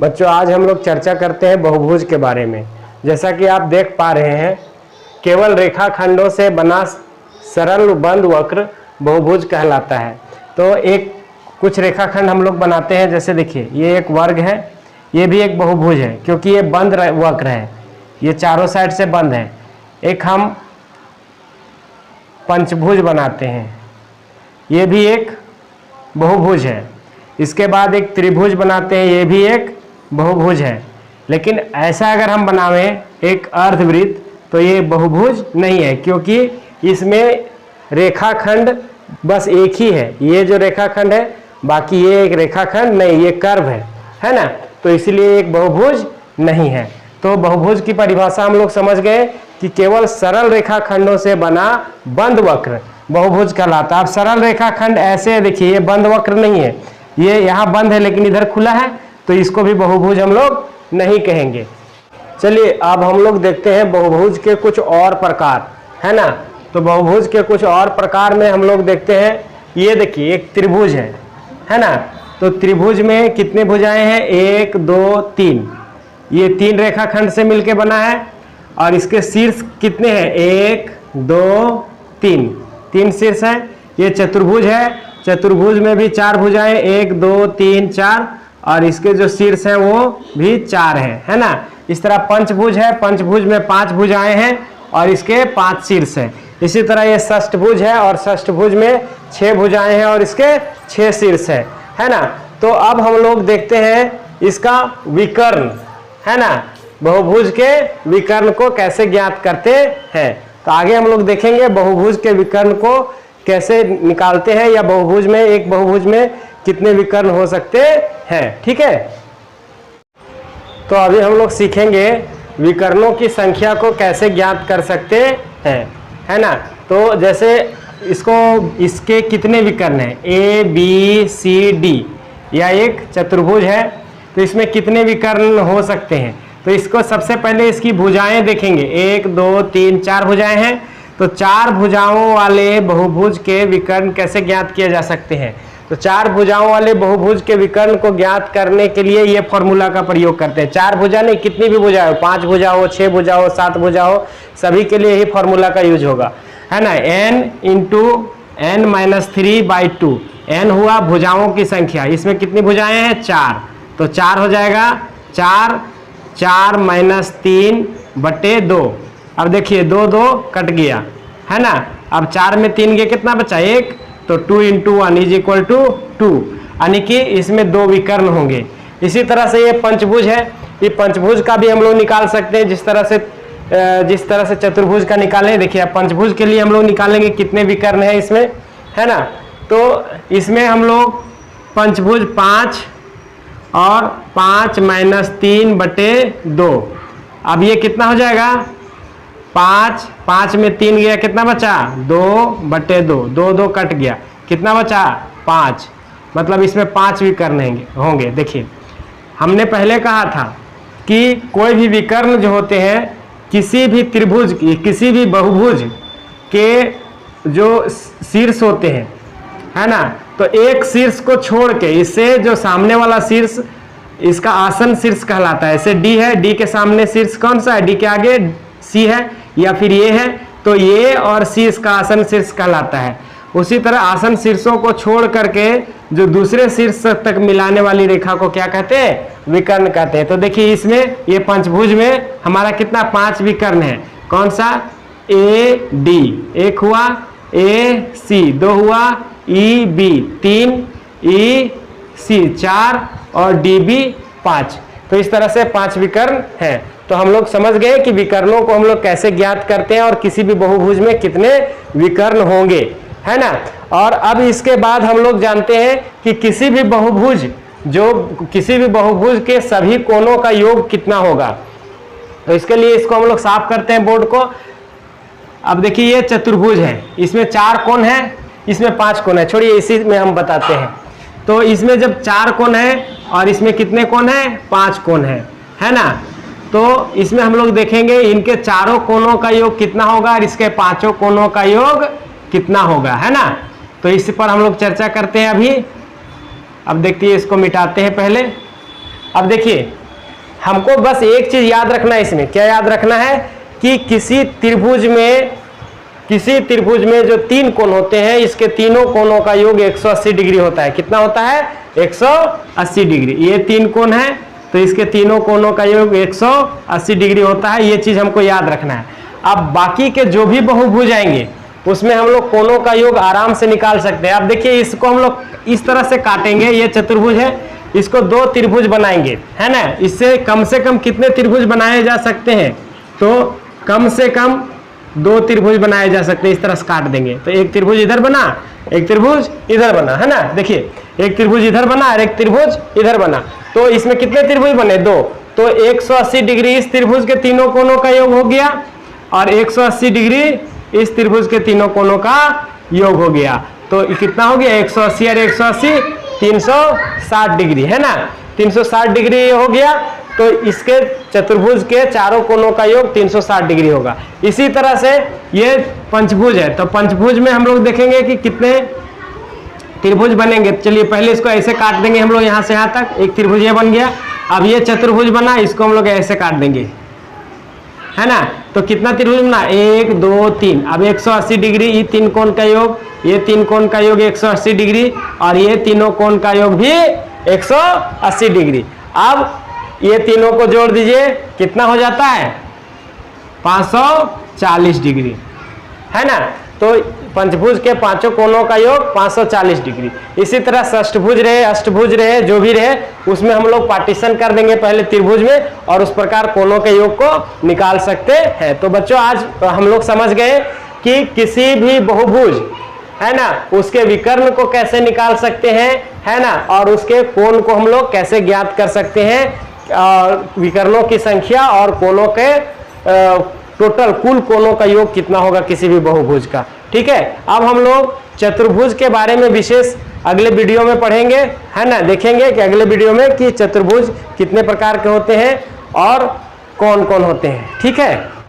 बच्चों आज हम लोग चर्चा करते हैं बहुभुज के बारे में। जैसा कि आप देख पा रहे हैं, केवल रेखाखंडों से बना सरल बंद वक्र बहुभुज कहलाता है। तो एक कुछ रेखाखंड हम लोग बनाते हैं, जैसे देखिए ये एक वर्ग है, ये भी एक बहुभुज है क्योंकि ये बंद वक्र है, ये चारों साइड से बंद है। एक हम पंचभुज बनाते हैं, ये भी एक बहुभुज है। इसके बाद एक त्रिभुज बनाते हैं, ये भी एक बहुभुज है। लेकिन ऐसा अगर हम बनावें एक अर्धवृत्त तो ये बहुभुज नहीं है, क्योंकि इसमें रेखाखंड बस एक ही है, ये जो रेखाखंड है, बाकी ये एक रेखाखंड नहीं, ये कर्व है ना। तो इसलिए एक बहुभुज नहीं है। तो बहुभुज की परिभाषा हम लोग समझ गए कि केवल सरल रेखाखंडों से बना बंद वक्र बहुभुज कहलाता है। अब सरल रेखाखंड ऐसे देखिए, ये बंद वक्र नहीं है, ये यहाँ बंद है लेकिन इधर खुला है, तो इसको भी बहुभुज हम लोग नहीं कहेंगे। चलिए अब हम लोग देखते हैं बहुभुज के कुछ और प्रकार, है ना। तो बहुभुज के कुछ और प्रकार में हम लोग देखते हैं, ये देखिए एक त्रिभुज है ना। तो त्रिभुज में कितने भुजाएं हैं, 1 2 3, ये 3 रेखाखंड से मिलके बना है। और इसके शीर्ष कितने हैं, 1 2 3, 3 शीर्ष है। ये चतुर्भुज है, चतुर्भुज में भी 4 भुजाएं, 1 2 3 4, और इसके जो शीर्ष हैं वो भी 4 है ना। इस तरह पंचभुज है, पंचभुज में 5 भुजाएं हैं और इसके 5 शीर्ष हैं। इसी तरह ये षष्ठभुज है और षष्ठभुज में 6 भुजाएं हैं और इसके 6 शीर्ष है ना। तो अब हम लोग देखते हैं इसका विकर्ण, है ना, बहुभुज के विकर्ण को कैसे ज्ञात करते हैं। तो आगे हम लोग देखेंगे बहुभुज के विकर्ण को कैसे निकालते हैं, या बहुभुज में एक बहुभुज में कितने विकर्ण हो सकते हैं, ठीक है। तो अभी हम लोग सीखेंगे विकर्णों की संख्या को कैसे ज्ञात कर सकते हैं, है ना। तो जैसे इसके कितने विकर्ण हैं, A B C D, या एक चतुर्भुज है, तो इसमें कितने विकर्ण हो सकते हैं। तो इसको सबसे पहले इसकी भुजाएं देखेंगे, 1 2 3 4 भुजाएं हैं। तो 4 भुजाओं वाले बहुभुज के विकर्ण कैसे ज्ञात किए जा सकते हैं। तो 4 भुजाओं वाले बहुभुज के विकर्ण को ज्ञात करने के लिए ये फॉर्मूला का प्रयोग करते हैं। 4 भुजा नहीं, कितनी भी भुजा हो, 5 भुजा हो, 6 भुजा हो, 7 भुजा हो, सभी के लिए यही फॉर्मूला का यूज होगा, है ना। n × n-3/2, n हुआ भुजाओं की संख्या, इसमें कितनी भुजाएं हैं, 4, तो 4 हो जाएगा, 4 3/2। अब देखिए 2 2 कट गया, है ना। अब 4 में 3 गया, कितना बचा, 1, तो 2 × 1 = 2, यानी कि इसमें 2 विकर्ण होंगे। इसी तरह से ये पंचभुज है, ये पंचभुज का भी हम लोग निकाल सकते हैं, जिस तरह से चतुर्भुज का निकालें। देखिए पंचभुज के लिए हम लोग निकालेंगे कितने विकर्ण है इसमें, है ना। तो इसमें हम लोग पंचभुज 5 और 5 - 3/2, अब ये कितना हो जाएगा, 5 में 3 गया, कितना बचा, 2/2, 2 2 कट गया, कितना बचा, 5, मतलब इसमें 5 विकर्ण होंगे। देखिए हमने पहले कहा था कि कोई भी विकर्ण जो होते हैं किसी भी त्रिभुज, किसी भी बहुभुज के जो शीर्ष होते हैं, है ना, तो एक शीर्ष को छोड़ के इससे जो सामने वाला शीर्ष, इसका आसन शीर्ष कहलाता है। ऐसे D है, D के सामने शीर्ष कौन सा है, D के आगे C है या फिर ये है, तो ये और C इसका आसन शीर्ष कहलाता है। उसी तरह आसन शीर्षों को छोड़ करके जो दूसरे शीर्ष तक मिलाने वाली रेखा को क्या कहते हैं, विकर्ण कहते हैं। तो देखिए इसमें ये पंचभुज में हमारा कितना, 5 विकर्ण है। कौन सा, A D 1 हुआ, A C 2 हुआ, E B 3, E C 4 और D B 5। तो इस तरह से 5 विकर्ण हैं। तो हम लोग समझ गए कि विकर्णों को हम लोग कैसे ज्ञात करते हैं और किसी भी बहुभुज में कितने विकर्ण होंगे, है ना। और अब इसके बाद हम लोग जानते हैं कि किसी भी बहुभुज के सभी कोणों का योग कितना होगा। तो इसके लिए इसको हम लोग साफ करते हैं बोर्ड को। अब देखिए ये चतुर्भुज है, इसमें 4 कोण है, इसमें 5 कोण है, छोड़िए इसी में हम बताते हैं। तो इसमें जब 4 कोण है और इसमें कितने कोण है, 5 कोण है ना। तो इसमें हम लोग देखेंगे इनके चारों कोणों का योग कितना होगा और इसके 5 कोणों का योग कितना होगा, है ना। तो इस पर हम लोग चर्चा करते हैं अभी। अब देखिए इसको मिटाते हैं पहले। अब देखिए, हमको बस एक चीज याद रखना है इसमें, क्या याद रखना है कि किसी त्रिभुज में जो 3 कोण होते हैं, इसके तीनों कोणों का योग 180 डिग्री होता है। कितना होता है? 180 डिग्री। ये 3 कोण है तो इसके तीनों कोणों का योग 180 डिग्री होता है, ये चीज हमको याद रखना है। अब बाकी के जो भी बहुभुज आएंगे उसमें हम लोग कोणों का योग आराम से निकाल सकते हैं। अब देखिए, इसको हम लोग इस तरह से काटेंगे, ये चतुर्भुज है, इसको 2 त्रिभुज बनाएंगे, है ना। इससे कम कितने त्रिभुज बनाए जा सकते हैं? तो कम से कम 2 त्रिभुज बनाए जा सकते हैं। इस तरह से काट देंगे तो एक त्रिभुज इधर बना, एक त्रिभुज इधर बना, है ना। देखिए, एक त्रिभुज इधर बना और एक त्रिभुज इधर बना, तो इसमें कितने त्रिभुज बने? 2। तो 180 डिग्री इस त्रिभुज के तीनों कोणों का योग हो गया और 180 डिग्री इस त्रिभुज के तीनों कोणों का योग हो गया। तो कितना हो गया? 180 और 180 360 डिग्री, है ना। 360 डिग्री हो गया, तो इसके चतुर्भुज के चारों कोणों का योग 360 डिग्री होगा। इसी तरह से ये पंचभुज है, तो पंचभुज में हम लोग देखेंगे कि कितने त्रिभुज बनेंगे। चलिए पहले इसको ऐसे काट देंगे हम लोग, यहाँ से यहाँ तक एक त्रिभुज ये बन गया। अब ये चतुर्भुज बना, इसको हम लोग ऐसे काट देंगे, है ना। तो कितना त्रिभुज बना? 1 2 3। अब 180 डिग्री ये 3 कोण का योग, ये 3 कोण का योग 180 डिग्री और ये तीनों कोण का योग भी 180 डिग्री। अब ये तीनों को जोड़ दीजिए, कितना हो जाता है? 540 डिग्री, है ना। तो पंचभुज के पांचों कोणों का योग 540 डिग्री। इसी तरह षष्ठभुज रहे, अष्टभुज रहे, जो भी रहे, उसमें हम लोग पार्टीशन कर देंगे पहले त्रिभुज में और उस प्रकार कोणों के योग को निकाल सकते हैं। तो बच्चों, आज हम लोग समझ गए कि किसी भी बहुभुज, है ना, उसके विकर्ण को कैसे निकाल सकते हैं, है ना, और उसके कोण को हम लोग कैसे ज्ञात कर सकते हैं, विकर्णों की संख्या और कोणों के टोटल कुल कोणों का योग कितना होगा किसी भी बहुभुज का। ठीक है। अब हम लोग चतुर्भुज के बारे में विशेष अगले वीडियो में पढ़ेंगे, है ना। देखेंगे कि अगले वीडियो में कि चतुर्भुज कितने प्रकार के होते हैं और कौन कौन होते हैं। ठीक है।